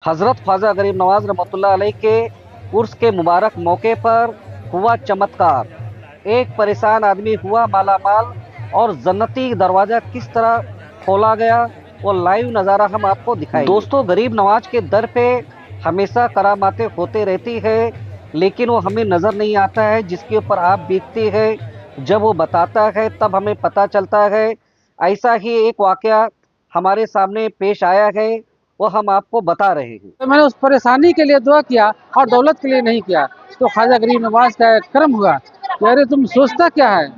हज़रत ख्वाजा गरीब नवाज रहमतुल्लाह अलैह के उर्स के मुबारक मौके पर हुआ चमत्कार। एक परेशान आदमी हुआ मालामाल और जन्नती दरवाज़ा किस तरह खोला गया, वो लाइव नज़ारा हम आपको दिखाएंगे। दोस्तों, गरीब नवाज के दर पे हमेशा करामातें होते रहती है, लेकिन वो हमें नज़र नहीं आता है। जिसके ऊपर आप बीतती है, जब वो बताता है तब हमें पता चलता है। ऐसा ही एक वाक़या हमारे सामने पेश आया है, वो हम आपको बता रहे हैं। तो मैंने उस परेशानी के लिए दुआ किया और दौलत के लिए नहीं किया। तो ख्वाजा गरीब नवाज का एक करम हुआ कि अरे तुम सोचता क्या है,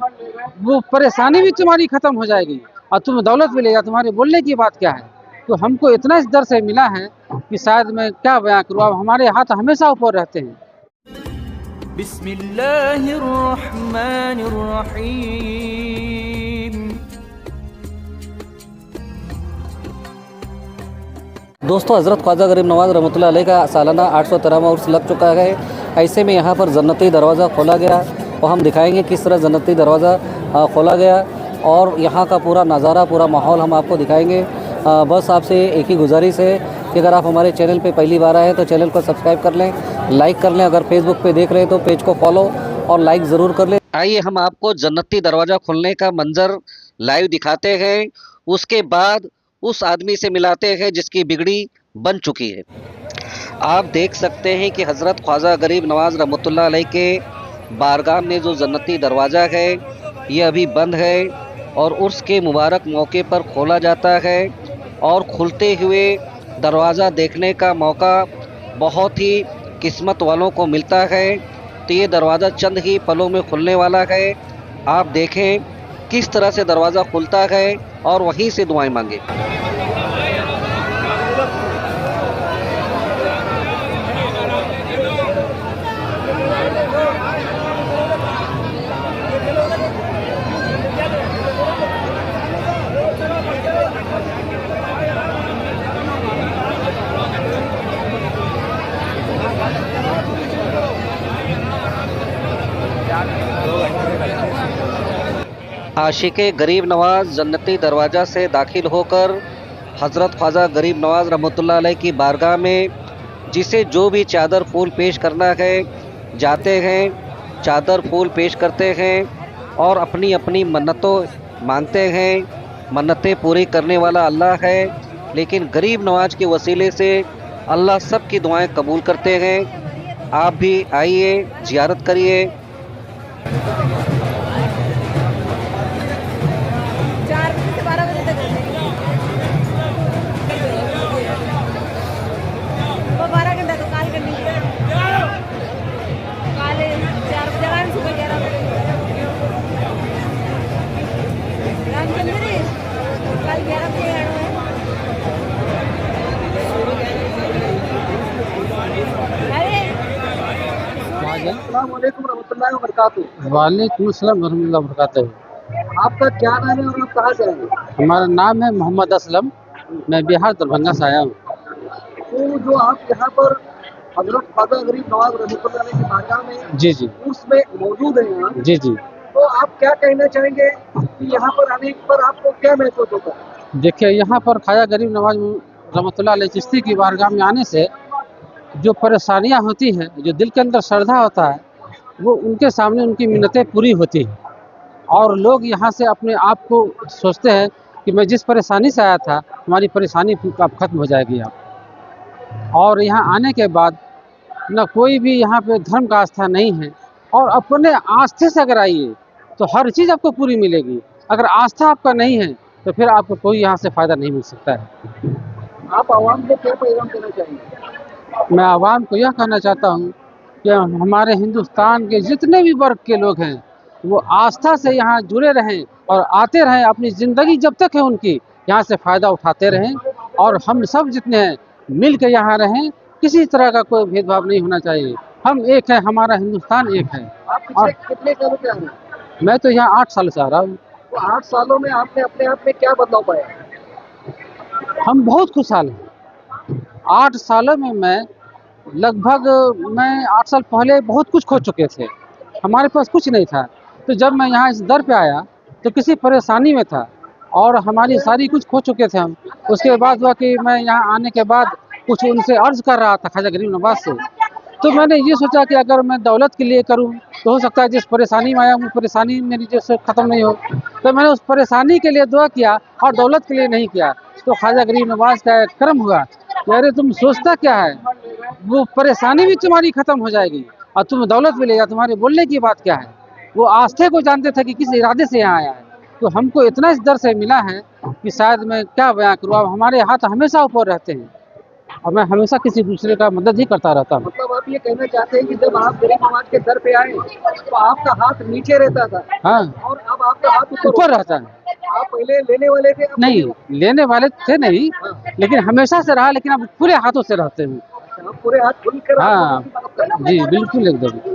वो परेशानी भी तुम्हारी खत्म हो जाएगी और तुम्हें दौलत मिलेगा, तुम्हारे बोलने की बात क्या है। तो हमको इतना इस दर से मिला है कि शायद मैं क्या बयां करूँ। अब हमारे हाथ हमेशा ऊपर रहते हैं। बिस्मिल्लाहिर्रहमानिर्रहीम। दोस्तों, हज़रत ख्वाजा गरीब नवाज रहमतुल्लाह अलैह का सालाना 813वां उर्स लग चुका है। ऐसे में यहाँ पर जन्नती दरवाज़ा खोला गया और हम दिखाएंगे किस तरह जन्नती दरवाज़ा खोला गया और यहाँ का पूरा नज़ारा, पूरा माहौल हम आपको दिखाएंगे। बस आपसे एक ही गुजारिश है कि अगर आप हमारे चैनल पे पहली बार आए तो चैनल को सब्सक्राइब कर लें, लाइक कर लें। अगर फेसबुक पे देख रहे हैं तो पेज को फॉलो और लाइक ज़रूर कर लें। आइए हम आपको जन्नती दरवाज़ा खुलने का मंजर लाइव दिखाते हैं, उसके बाद उस आदमी से मिलाते हैं जिसकी बिगड़ी बन चुकी है। आप देख सकते हैं कि हज़रत ख्वाजा गरीब नवाज रहमतुल्लाह अलैह के बारगाह में जो जन्नती दरवाज़ा है ये अभी बंद है और उर्स के मुबारक मौके पर खोला जाता है। और खुलते हुए दरवाज़ा देखने का मौका बहुत ही किस्मत वालों को मिलता है। तो ये दरवाज़ा चंद ही पलों में खुलने वाला है। आप देखें किस तरह से दरवाज़ा खुलता है और वहीं से दुआएं मांगे। आशिक़े गरीब नवाज जन्नती दरवाज़ा से दाखिल होकर हज़रत ख्वाजा गरीब नवाज रहमतुल्लाह अलैह की बारगाह में जिसे जो भी चादर फूल पेश करना है जाते हैं, चादर फूल पेश करते हैं और अपनी अपनी मन्नतों मांगते हैं। मन्नतें पूरी करने वाला अल्लाह है, लेकिन गरीब नवाज के वसीले से अल्लाह सब की दुआएं कबूल करते हैं। आप भी आइए, ज़ियारत करिए। 4 बजे से 12 बजे तक रहते वो 12 घंटा तो काल करनी काले 4 बजे आराम सुबह 11 बजे रामचंद्र कल 11 बजे आना है। अरे अस्सलाम वालेकुम रहमतुल्लाहि व बरकातहू। वालेकुम अस्सलाम रहमतुल्लाहि व बरकातहू। आपका क्या नाम है और आप कहाँ से आए हैं? हमारा नाम है मोहम्मद असलम, मैं बिहार दरभंगा से आया हूँ। तो जो आप यहाँ पर हजरत ख्वाजा गरीब नवाज रहमतुल्लाह अलैह की बारगाह में जी जी उसमें मौजूद हैं यहाँ, जी जी। तो आप क्या कहना चाहेंगे कि यहाँ पर आने पर आपको क्या महसूस होता है? देखिए, यहाँ पर ख्वाजा गरीब नवाज रहमतुल्लाह अलैह चिश्ती की बारगाह में आने से जो परेशानियाँ होती हैं, जो दिल के अंदर श्रद्धा होता है, वो उनके सामने उनकी मिन्नतें पूरी होती हैं। और लोग यहाँ से अपने आप को सोचते हैं कि मैं जिस परेशानी से आया था, हमारी परेशानी अब खत्म हो जाएगी अब। और यहाँ आने के बाद न कोई भी यहाँ पे धर्म का आस्था नहीं है, और अपने आस्थे से अगर आइए तो हर चीज़ आपको पूरी मिलेगी। अगर आस्था आपका नहीं है तो फिर आपको कोई यहाँ से फ़ायदा नहीं मिल सकता है। आप आवाम को क्या पैगाम देना चाहेंगे? मैं आवाम को यह कहना चाहता हूँ कि हमारे हिंदुस्तान के जितने भी वर्ग के लोग हैं वो आस्था से यहाँ जुड़े रहें और आते रहें। अपनी ज़िंदगी जब तक है उनकी, यहाँ से फ़ायदा उठाते रहें और हम सब जितने हैं मिल के यहाँ रहें। किसी तरह का कोई भेदभाव नहीं होना चाहिए। हम एक है, हमारा हिंदुस्तान एक है। आप और कितने सालों से आ रहे हैं? मैं तो यहाँ 8 साल से आ रहा हूँ। तो 8 सालों में आपने अपने आप में क्या बदलाव पाया? हम बहुत खुशहाल हैं। 8 सालों में मैं 8 साल पहले बहुत कुछ खो चुके थे, हमारे पास कुछ नहीं था। तो जब मैं यहाँ इस दर पे आया तो किसी परेशानी में था और हमारी सारी कुछ खो चुके थे हम। उसके बाद हुआ कि मैं यहाँ आने के बाद कुछ उनसे अर्ज कर रहा था ख्वाजा गरीब नवाज से। तो मैंने ये सोचा कि अगर मैं दौलत के लिए करूं तो हो सकता है जिस परेशानी में आया हूँ परेशानी मेरी जैसे ख़त्म नहीं हो। तो मैंने उस परेशानी के लिए दुआ किया और दौलत के लिए नहीं किया। तो ख्वाजा गरीब नवाज का एक कर्म हुआ कि अरे तुम सोचता क्या है, वो परेशानी भी तुम्हारी ख़त्म हो जाएगी और तुम दौलत भी लेगा, तुम्हारे बोलने की बात क्या है। वो आस्थे को जानते थे कि किस इरादे से यहाँ आया है। तो हमको इतना इस दर से मिला है कि शायद मैं क्या बयां करूँ। अब हमारे हाथ हमेशा ऊपर रहते हैं और मैं हमेशा किसी दूसरे का मदद ही करता रहता हूँ। मतलब आप ये कहना चाहते हैं कि जब आप गरीब नवाज के दर पे आए तो आपका हाथ नीचे रहता था हाँ, और अब आपका हाथ ऊपर रहता है। आप पहले लेने वाले थे, अब नहीं, लेने वाले थे नहीं, लेकिन हमेशा से रहा, लेकिन अब पूरे हाथों से रहते हैं। आप पूरे हाथ खुल कर हाँ आप बात कर रहे हैं। जी, बिल्कुल एकदम।